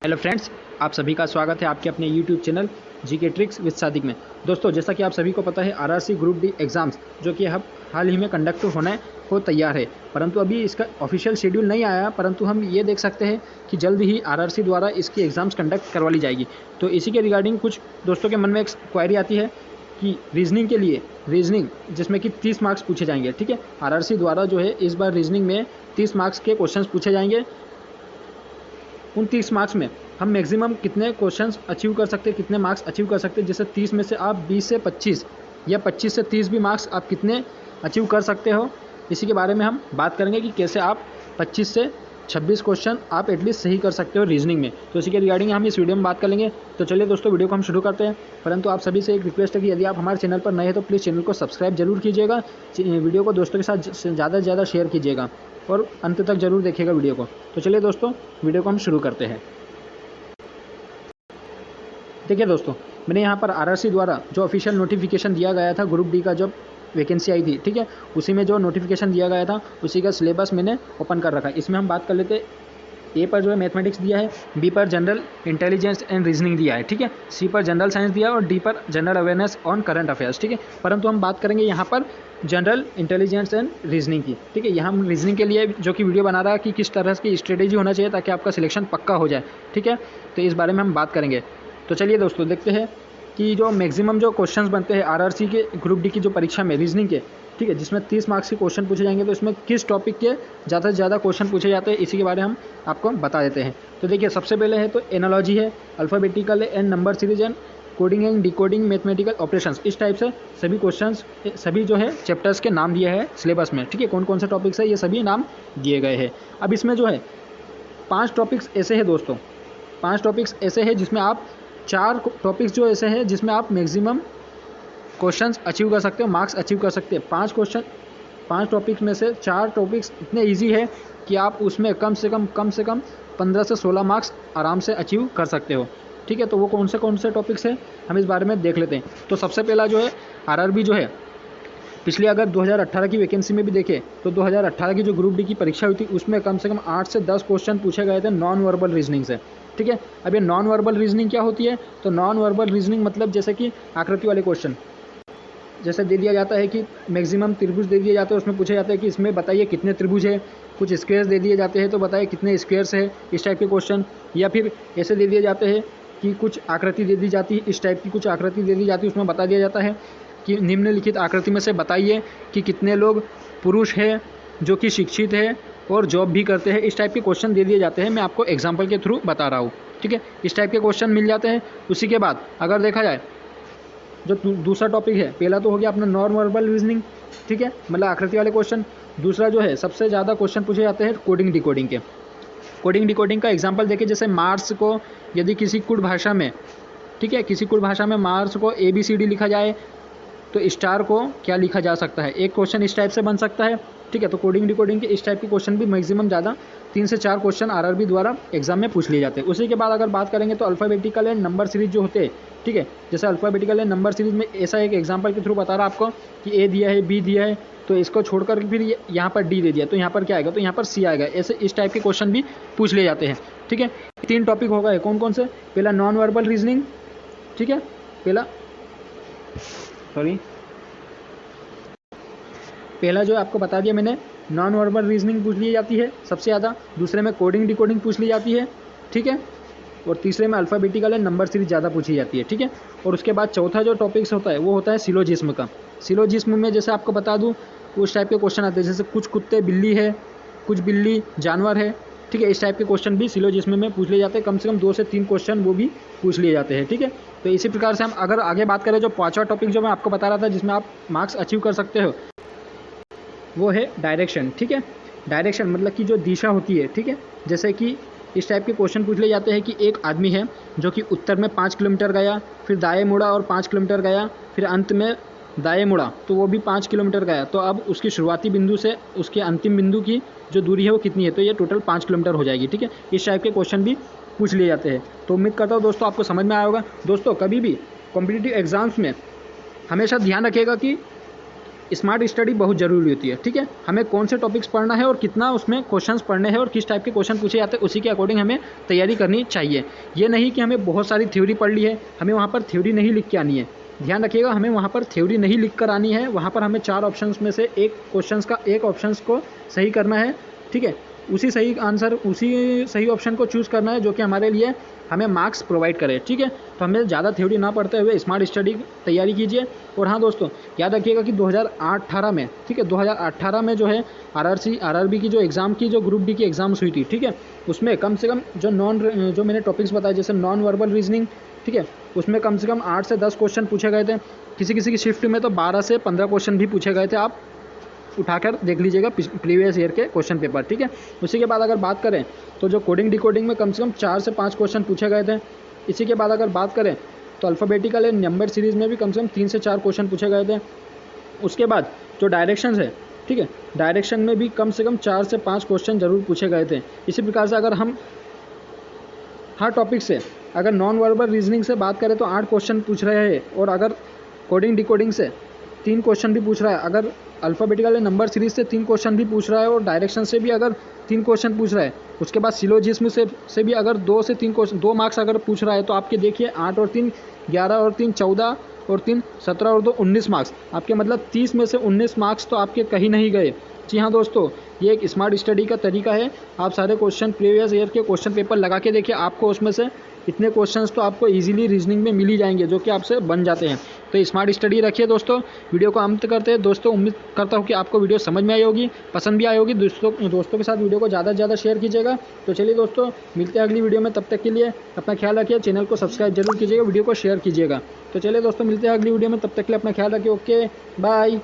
Hello friends, आप सभी का स्वागत है आपके अपने YouTube channel GK tricks with Sadiq में। दोस्तों, जैसा कि आप सभी को पता है आरआरसी ग्रुप डी एग्ज़ाम्स जो कि हाल ही में कंडक्ट होने को तैयार है, परंतु अभी इसका ऑफिशियल शेड्यूल नहीं आया। परंतु हम ये देख सकते हैं कि जल्द ही आरआरसी द्वारा इसकी एग्ज़ाम्स कंडक्ट करवा ली जाएगी। तो इसी के रिगार्डिंग कुछ दोस्तों के मन में एक क्वेरी आती है कि रीजनिंग के लिए जिसमें कि 30 मार्क्स पूछे जाएंगे। ठीक है, आरआरसी द्वारा जो है इस बार रीजनिंग में 30 मार्क्स के क्वेश्चंस पूछे जाएंगे। उन 30 मार्क्स में हम मैक्सिमम कितने क्वेश्चंस अचीव कर सकते हैं, कितने मार्क्स अचीव कर सकते हैं। जैसे 30 में से आप 20 से 25 या 25 से 30 भी मार्क्स आप कितने अचीव कर सकते हो, इसी के बारे में हम बात करेंगे कि कैसे आप 25 से 26 क्वेश्चन आप एटलीस्ट सही कर सकते हो रीजनिंग में। तो इसी के रिगार्डिंग हम इस वीडियो में बात कर लेंगे। तो चलिए दोस्तों, वीडियो को हम शुरू करते हैं। परंतु आप सभी से एक रिक्वेस्ट है कि यदि आप हमारे चैनल पर नए हैं तो प्लीज़ चैनल को सब्सक्राइब जरूर कीजिएगा, वीडियो को दोस्तों के साथ ज़्यादा से ज़्यादा शेयर कीजिएगा और अंत तक जरूर देखिएगा वीडियो को। तो चलिए दोस्तों, वीडियो को हम शुरू करते हैं। देखिए दोस्तों, मैंने यहाँ पर आरआरसी द्वारा जो ऑफिशियल नोटिफिकेशन दिया गया था ग्रुप डी का, जब वैकेंसी आई थी, ठीक है, उसी में जो नोटिफिकेशन दिया गया था उसी का सिलेबस मैंने ओपन कर रखा है। इसमें हम बात कर लेते हैं। ए पर जो है मैथमेटिक्स दिया है, बी पर जनरल इंटेलिजेंस एंड रीजनिंग दिया है, ठीक है, सी पर जनरल साइंस दिया और डी पर general awareness on current affairs. ठीक है, परंतु हम बात करेंगे यहाँ पर जनरल इंटेलिजेंस एंड रीजनिंग की। ठीक है, यहाँ हम रीजनिंग के लिए जो कि वीडियो बना रहा है कि किस तरह की स्ट्रेटेजी होना चाहिए ताकि आपका सिलेक्शन पक्का हो जाए। ठीक है, तो इस बारे में हम बात करेंगे। तो चलिए दोस्तों, देखते हैं कि जो मैक्सिमम जो क्वेश्चंस बनते हैं आरआरसी के ग्रुप डी की जो परीक्षा में रीजनिंग के, ठीक है, जिसमें 30 मार्क्स के क्वेश्चन पूछे जाएंगे, तो इसमें किस टॉपिक के ज़्यादा से ज़्यादा क्वेश्चन पूछे जाते हैं, इसी के बारे में हम आपको बता देते हैं। तो देखिए, सबसे पहले है तो एनालॉजी है, alphabetical and number series and coding and decoding mathematical operations. इस टाइप से सभी क्वेश्चंस, सभी जो है चैप्टर्स के नाम दिए हैं सिलेबस में। ठीक है, कौन कौन से टॉपिक्स है ये सभी नाम दिए गए हैं। अब इसमें जो है 5 टॉपिक्स ऐसे हैं दोस्तों, 5 टॉपिक्स ऐसे हैं जिसमें आप 4 टॉपिक्स जो ऐसे हैं जिसमें आप मैक्सिमम क्वेश्चंस अचीव कर सकते हो, मार्क्स अचीव कर सकते हैं। 5 टॉपिक्स में से 4 टॉपिक्स इतने इजी है कि आप उसमें कम से कम 15 से 16 मार्क्स आराम से अचीव कर सकते हो। ठीक है, तो वो कौन से टॉपिक्स हैं हम इस बारे में देख लेते हैं। तो सबसे पहला जो है आरआरबी जो है, पिछले अगर 2018 की वैकेंसी में भी देखें तो 2018 की जो ग्रुप डी की परीक्षा हुई थी उसमें कम से कम 8 से 10 क्वेश्चन पूछे गए थे नॉन वर्बल रीजनिंग से। ठीक है, अब ये नॉन वर्बल रीजनिंग क्या होती है? तो नॉन वर्बल रीजनिंग मतलब जैसे कि आकृति वाले क्वेश्चन, जैसे दे दिया जाता है कि मैक्सिमम त्रिभुज दे दिए जाते हैं, उसमें पूछा जाता है कि इसमें बताइए कितने त्रिभुज है। कुछ स्क्वेयर्स दे दिए जाते हैं तो बताइए कितने स्क्वेयर्स है, इस टाइप के क्वेश्चन। या फिर ऐसे दे दिए जाते हैं कि कुछ आकृति दे दी जाती है, इस टाइप की कुछ आकृति दे दी जाती है, उसमें बता दिया जाता है कि निम्नलिखित आकृति में से बताइए कि कितने लोग पुरुष है जो कि शिक्षित है और जॉब भी करते हैं। इस टाइप के क्वेश्चन दे दिए जाते हैं, मैं आपको एग्जाम्पल के थ्रू बता रहा हूँ। ठीक है, इस टाइप के क्वेश्चन मिल जाते हैं। उसी के बाद अगर देखा जाए जो दूसरा टॉपिक है, पहला तो हो गया अपना नॉन वर्बल रीजनिंग, ठीक है, मतलब आकृति वाले क्वेश्चन। दूसरा जो है सबसे ज़्यादा क्वेश्चन पूछे जाते हैं कोडिंग डिकोडिंग के। कोडिंग डिकोडिंग का एग्जांपल देखिए, जैसे मार्स को यदि किसी कुड भाषा में, ठीक है, किसी कुड भाषा में मार्स को ABCD लिखा जाए तो स्टार को क्या लिखा जा सकता है, एक क्वेश्चन इस टाइप से बन सकता है। ठीक है, तो कोडिंग डिकोडिंग के इस टाइप के क्वेश्चन भी मैक्सिमम ज़्यादा 3 से 4 क्वेश्चन आरआरबी द्वारा एग्जाम में पूछ लिए जाते हैं। उसी के बाद अगर बात करेंगे तो अल्फ़ाबेटिकल एंड नंबर सीरीज जो होते हैं, ठीक है, जैसे अल्फ़ाबेटिकल एंड नंबर सीरीज में ऐसा एक एग्जांपल के थ्रू बता रहा आपको कि A दिया है, B दिया है, तो इसको छोड़कर फिर यहाँ पर D दे दिया तो यहाँ पर क्या आएगा, तो यहाँ पर C आएगा। ऐसे इस टाइप के क्वेश्चन भी पूछ लिए जाते हैं। ठीक है, 3 टॉपिक हो गए, कौन कौन से? पहला नॉन वर्बल रीजनिंग, ठीक है, पहला जो आपको बता दिया मैंने, नॉन वर्बल रीजनिंग पूछ ली जाती है सबसे ज़्यादा। दूसरे में कोडिंग डिकोडिंग पूछ ली जाती है, ठीक है, और तीसरे में अल्फ़ाबेटिकल एंड नंबर सीरीज ज़्यादा पूछी जाती है। ठीक है, और उसके बाद चौथा जो टॉपिक्स होता है वो होता है सिलोजिज्म का। सिलोजिज्म में जैसे आपको बता दूँ उस टाइप के क्वेश्चन आते हैं, जैसे कुछ कुत्ते बिल्ली है, कुछ बिल्ली जानवर है। ठीक है, इस टाइप के क्वेश्चन भी सिलोजिज्म में पूछ लिए जाते हैं। कम से कम 2 से 3 क्वेश्चन वो भी पूछ लिए जाते हैं। ठीक है, तो इसी प्रकार से हम अगर आगे बात करें, जो 5वां टॉपिक जो मैं आपको बता रहा था जिसमें आप मार्क्स अचीव कर सकते हो, वो है डायरेक्शन। ठीक है, डायरेक्शन मतलब कि जो दिशा होती है, ठीक है, जैसे कि इस टाइप के क्वेश्चन पूछ ले जाते हैं कि एक आदमी है जो कि उत्तर में 5 किलोमीटर गया, फिर दाएं मुड़ा और 5 किलोमीटर गया, फिर अंत में दाएं मुड़ा तो वो भी 5 किलोमीटर गया, तो अब उसकी शुरुआती बिंदु से उसके अंतिम बिंदु की जो दूरी है वो कितनी है, तो ये टोटल 5 किलोमीटर हो जाएगी। ठीक है, इस टाइप के क्वेश्चन भी पूछ लिए जाते हैं। तो उम्मीद करता हूँ दोस्तों आपको समझ में आया होगा। दोस्तों, कभी भी कॉम्पिटिटिव एग्जाम्स में हमेशा ध्यान रखिएगा कि स्मार्ट स्टडी बहुत ज़रूरी होती है, ठीक है। हमें कौन से टॉपिक्स पढ़ना है और कितना उसमें क्वेश्चंस पढ़ने हैं और किस टाइप के क्वेश्चन पूछे जाते हैं, उसी के अकॉर्डिंग हमें तैयारी करनी चाहिए। ये नहीं कि हमें बहुत सारी थ्योरी पढ़ ली है, हमें वहाँ पर थ्योरी नहीं लिख के आनी है। ध्यान रखिएगा, हमें वहाँ पर थ्योरी नहीं लिख कर आनी है। वहाँ पर हमें 4 ऑप्शंस में से एक ऑप्शंस को सही करना है, ठीक है। उसी सही ऑप्शन को चूज़ करना है जो कि हमारे लिए हमें मार्क्स प्रोवाइड करे, ठीक है। तो हमें ज़्यादा थ्योरी ना पढ़ते हुए स्मार्ट स्टडी तैयारी कीजिए। और हाँ दोस्तों, याद रखिएगा कि 2018 में, ठीक है, 2018 में जो है आरआरबी की जो एग्ज़ाम की, जो ग्रुप डी की एग्ज़ाम्स हुई थी, ठीक है, उसमें कम से कम जो मैंने टॉपिक्स बताए, जैसे नॉन वर्बल रीजनिंग, ठीक है, उसमें कम से कम 8 से 10 क्वेश्चन पूछे गए थे। किसी की शिफ्ट में तो 12 से 15 क्वेश्चन भी पूछे गए थे। आप उठाकर देख लीजिएगा प्रीवियस ईयर के क्वेश्चन पेपर, ठीक है। उसी के बाद अगर बात करें तो जो कोडिंग डिकोडिंग में कम से कम 4 से 5 क्वेश्चन पूछे गए थे। इसी के बाद अगर बात करें तो अल्फ़ाबेटिकल एंड नंबर सीरीज़ में भी कम से कम 3 से 4 क्वेश्चन पूछे गए थे। उसके बाद जो डायरेक्शंस है, ठीक है, डायरेक्शन में भी कम से कम 4 से 5 क्वेश्चन ज़रूर पूछे गए थे। इसी प्रकार से अगर हम हर टॉपिक से, अगर नॉन वर्बल रीजनिंग से बात करें तो 8 क्वेश्चन पूछ रहे हैं, और अगर कोडिंग डिकोडिंग से 3 क्वेश्चन भी पूछ रहा है, अगर अल्फ़ाबेटिकल नंबर सीरीज से 3 क्वेश्चन भी पूछ रहा है, और डायरेक्शन से भी अगर 3 क्वेश्चन पूछ रहा है, उसके बाद सिलोजिज्म से भी अगर 2 से 3 क्वेश्चन, 2 मार्क्स अगर पूछ रहा है, तो आपके देखिए 8 और 3 11 और 3 14 और 3 17 और 2 19 मार्क्स आपके, मतलब 30 में से 19 मार्क्स तो आपके कहीं नहीं गए। जी हाँ दोस्तों, ये एक स्मार्ट स्टडी का तरीका है। आप सारे क्वेश्चन प्रीवियस ईयर के क्वेश्चन पेपर लगा के देखिए, आपको उसमें से इतने क्वेश्चंस तो आपको इजीली रीजनिंग में मिल ही जाएंगे, जो कि आपसे बन जाते हैं। तो स्मार्ट स्टडी रखिए दोस्तों। वीडियो को अंत करते हैं दोस्तों। उम्मीद करता हूँ कि आपको वीडियो समझ में आई होगी, पसंद भी आई होगी। दोस्तों के साथ वीडियो को ज़्यादा से ज़्यादा शेयर कीजिएगा। तो चलिए दोस्तों, मिलते हैं अगली वीडियो में। तब तक के लिए अपना ख्याल रखिए, चैनल को सब्सक्राइब जरूर कीजिएगा, वीडियो को शेयर कीजिएगा। तो चलिए दोस्तों, मिलते हैं अगली वीडियो में। तब तक के लिए अपना ख्याल रखिए। Okay, bye.